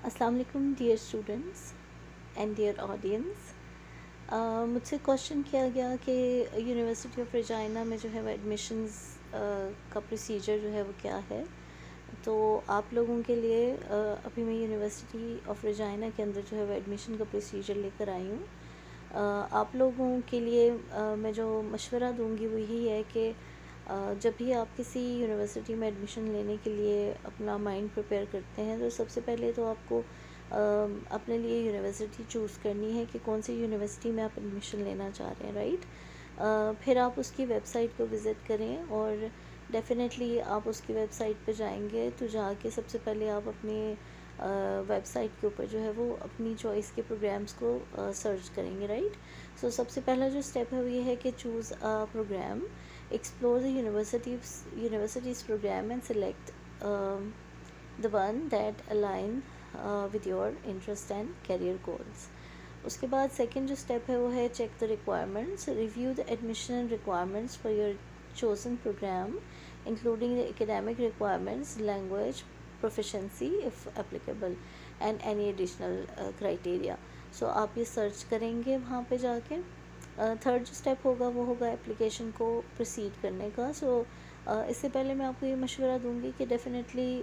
السلام علیکم dear students and dear audience. مجھ سے کوشچن کیا گیا کہ یونیورسٹی آف رجائنا میں جو ہے وہ ایڈمیشنز کا پروسیجر جو ہے وہ کیا ہے. تو آپ لوگوں کے لیے ابھی میں یونیورسٹی آف رجائنا کے اندر جو ہے وہ ایڈمیشن کا پروسیجر لے کر آئی ہوں. آپ لوگوں کے لیے میں جو مشورہ دوں گی وہ یہی ہے کہ جب بھی آپ کسی یونیورسٹی میں ایڈمیشن لینے کے لیے اپنا مائنڈ پریپیئر کرتے ہیں تو سب سے پہلے تو آپ کو اپنے لیے یونیورسٹی چوز کرنی ہے کہ کون سی یونیورسٹی میں آپ ایڈمیشن لینا چاہ رہے ہیں، رائٹ. پھر آپ اس کی ویب سائٹ کو وزٹ کریں اور ڈیفینیٹلی آپ اس کی ویب سائٹ پہ جائیں گے تو جا کے سب سے پہلے آپ اپنی ویب سائٹ کے اوپر جو ہے وہ اپنی چوائس کے پروگرامز کو سرچ کریں گے، رائٹ. سو سب سے پہلا جو اسٹیپ ہے وہ یہ ہے کہ choose programme. Explore the university's program and select the one that align with your interest and career goals. اس کے بعد سیکنڈ جو اسٹیپ ہے وہ ہے check the requirements. Review the admission requirements for your chosen programme including the academic requirements, language proficiency if applicable, and any additional criteria. سو آپ یہ search کریں گے وہاں پہ جا کے. تھرڈ جو اسٹیپ ہوگا وہ ہوگا اپلیکیشن کو پروسیڈ کرنے کا. سو اس سے پہلے میں آپ کو یہ مشورہ دوں گی کہ ڈیفینیٹلی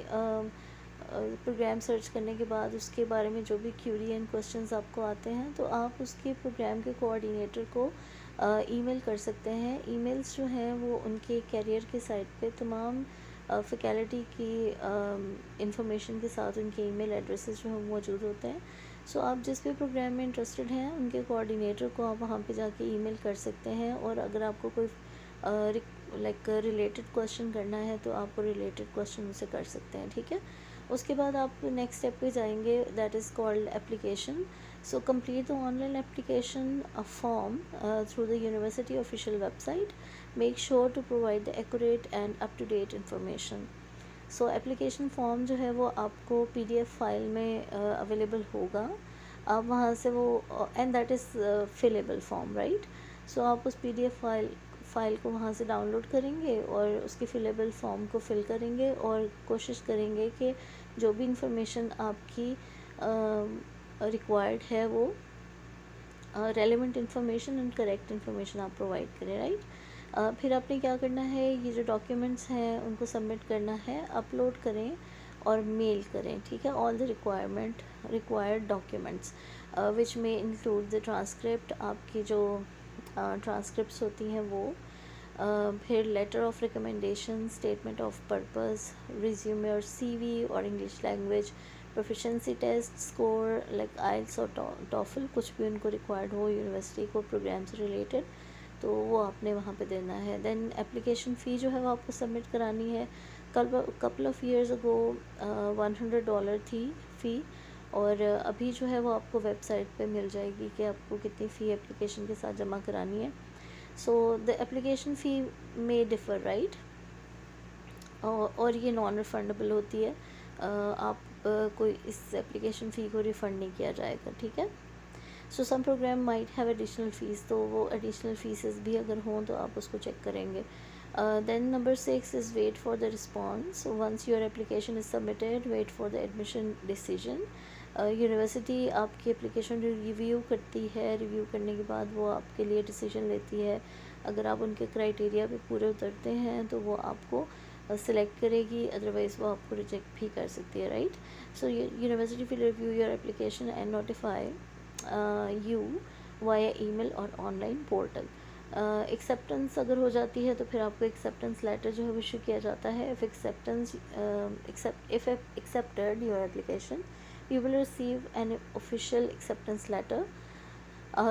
پروگرام سرچ کرنے کے بعد اس کے بارے میں جو بھی کیوری اینڈ کوسچنز آپ کو آتے ہیں تو آپ اس کے پروگرام کے کوآرڈینیٹر کو ای میل کر سکتے ہیں. ای میلز جو ہیں وہ ان کے کیریئر کے سائٹ پہ تمام فیکلٹی کی انفارمیشن کے ساتھ ان کے ای میل ایڈریسز جو ہیں موجود ہوتے ہیں. سو آپ جس بھی پروگرام میں انٹرسٹڈ ہیں ان کے کوآرڈینیٹر کو آپ وہاں پہ جا کے ای میل کر سکتے ہیں. اور اگر آپ کو کوئی ریلیٹڈ کویشچن کرنا ہے تو آپ کو ریلیٹڈ کویشچن ان سے کر سکتے ہیں، ٹھیک ہے. اس کے بعد آپ نیکسٹ اسٹیپ پہ جائیں گے، that is called application. So complete the online application form through the university official website. Make sure to provide the accurate and up to date information. So application form جو ہے وہ آپ کو P D F file میں available ہوگا. آپ وہاں سے وہ and that is fillable form, right. So آپ اس پی ڈی ایف فائل کو وہاں سے ڈاؤن لوڈ کریں گے اور اس کے فلیبل فارم کو فل کریں گے اور کوشش کریں گے کہ جو بھی انفارمیشن آپ کی ریکوائرڈ ہے وہ relevant information and correct information آپ پرووائڈ کریں، رائٹ. پھر آپ نے کیا کرنا ہے، یہ جو ڈاکیومنٹس ہیں ان کو سبمٹ کرنا ہے، اپلوڈ کریں اور میل کریں، ٹھیک ہے. آل دا ریکوائرڈ ڈاکیومنٹس وچ میں انکلوڈ دا ٹرانسکرپٹ، آپ کی جو ٹرانسکرپٹس ہوتی ہیں وہ، پھر letter of recommendation, statement of purpose, resume اور سی وی اور English language proficiency test score like IELTS اور ٹافل، کچھ بھی ان کو ریکوائرڈ ہو یونیورسٹی کو پروگرام سے ریلیٹڈ تو وہ آپ نے وہاں پہ دینا ہے. دین اپلیکیشن فی جو ہے وہ آپ کو سبمٹ کرانی ہے. کپل آف ایئرز اگو $100 تھی فی، اور ابھی جو ہے وہ آپ کو ویب سائٹ پہ مل جائے گی کہ آپ کو کتنی فی اپلیکیشن کے ساتھ جمع کرانی ہے. سو دا اپلیکیشن فی میں ڈفر، رائٹ. اور یہ نان ریفنڈیبل ہوتی ہے، آپ کوئی اس اپلیکیشن فی کو ریفنڈ نہیں کیا جائے گا، ٹھیک ہے. So some program might have additional fee, تو وہ ایڈیشنل فیسز بھی اگر ہوں تو آپ اس کو چیک کریں گے. Then number 6 is wait for the response. Once your application is submitted wait for the admission decision. University آپ کی اپلیکیشن ریویو کرتی ہے، ریویو کرنے کے بعد وہ آپ کے لیے ڈیسیجن لیتی ہے. اگر آپ ان کے کرائٹیریا پہ پورے اترتے ہیں تو وہ آپ کو سلیکٹ کرے گی، ادروائز وہ آپ کو ریجیکٹ بھی کر سکتی ہے، right. So university will review your application and notify you via email اور آن لائن پورٹل. ایکسیپٹنس اگر ہو جاتی ہے تو پھر آپ کو ایکسیپٹنس لیٹر جو ہے وہ ایشو کیا جاتا ہے. if accepted your application you will receive an official acceptance letter.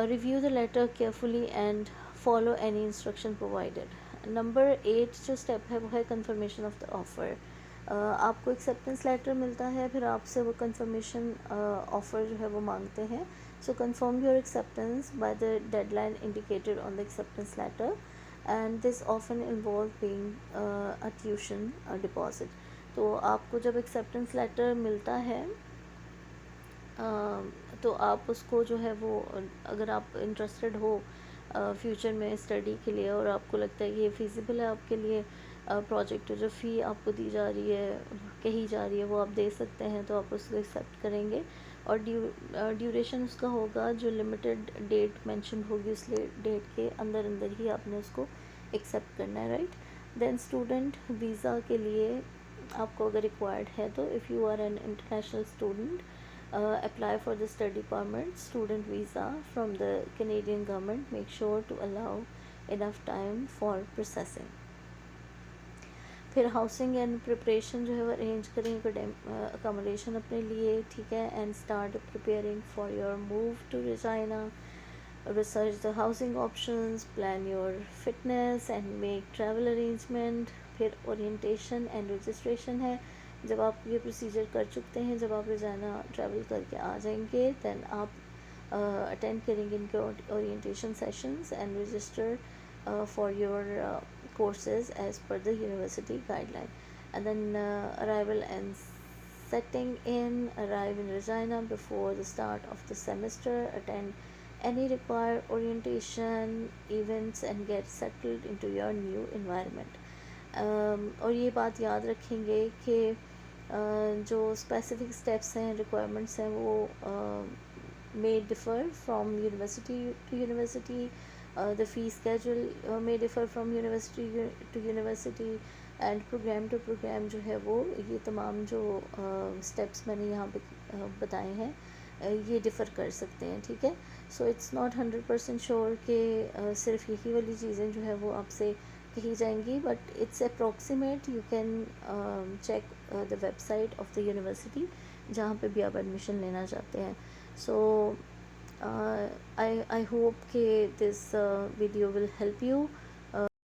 Review the letter carefully and follow any instruction provided. Number 8 جو اسٹیپ ہے وہ ہے کنفرمیشن آف دا آفر. آپ کو ایکسیپٹنس لیٹر ملتا ہے، پھر آپ سے وہ کنفرمیشن آفر جو ہے وہ مانگتے ہیں. So confirm your acceptance by the deadline indicated on the acceptance letter and this often involve paying a tuition deposit. تو آپ کو جب ایکسیپٹنس لیٹر ملتا ہے تو آپ اس کو جو ہے وہ، اگر آپ انٹرسٹڈ ہو فیوچر میں اسٹڈی کے لیے اور آپ کو لگتا ہے کہ یہ فیزیبل ہے آپ کے لیے، پروجیکٹ جو فی آپ کو دی جا رہی ہے کہی جا رہی ہے وہ آپ دے سکتے ہیں، تو آپ اس کو ایکسیپٹ کریں گے. اور ڈیوریشن اس کا ہوگا جو لمیٹڈ ڈیٹ مینشن ہوگی، اس ڈیٹ کے اندر ہی آپ نے اس کو ایکسیپٹ کرنا ہے، رائٹ. دین اسٹوڈنٹ ویزا کے لیے آپ کو اگر ریکوائرڈ ہے تو if you are an international student apply for the study permit student visa from the Canadian government. Make sure to allow enough time for processing. پھر ہاؤسنگ اینڈ پریپریشن جو ہے وہ ارینج کریں اکاموڈیشن اپنے لیے، ٹھیک ہے. And start preparing for your move to Regina. Research the housing options, plan your fitness and make travel arrangement. پھر اورینٹیشن اینڈ رجسٹریشن ہے. جب آپ یہ پروسیجر کر چکتے ہیں، جب آپ رجائنا ٹریول کر کے آ جائیں گے، دین آپ اٹینڈ کریں گے ان کے orientation sessions and register for your courses as per the university guideline. And then arrival and setting in, arrive in Regina before the start of the semester, attend any required orientation events and get settled into your new environment. اور یہ بات یاد رکھیں گے کہ جو specific steps ہیں، requirements ہیں، وہ may differ from university to university. The fee schedule may differ from university to university and program to program. جو ہے وہ یہ تمام جو اسٹیپس میں نے یہاں پہ بتائے ہیں یہ ڈفر کر سکتے ہیں، ٹھیک ہے. سو اٹس ناٹ 100% شیور کہ صرف یہی والی چیزیں جو ہے وہ آپ سے کہی جائیں گی، but it's approximate. You can check the website of the university جہاں پہ بھی آپ ایڈمیشن لینا چاہتے ہیں. So I hope that this video will help you.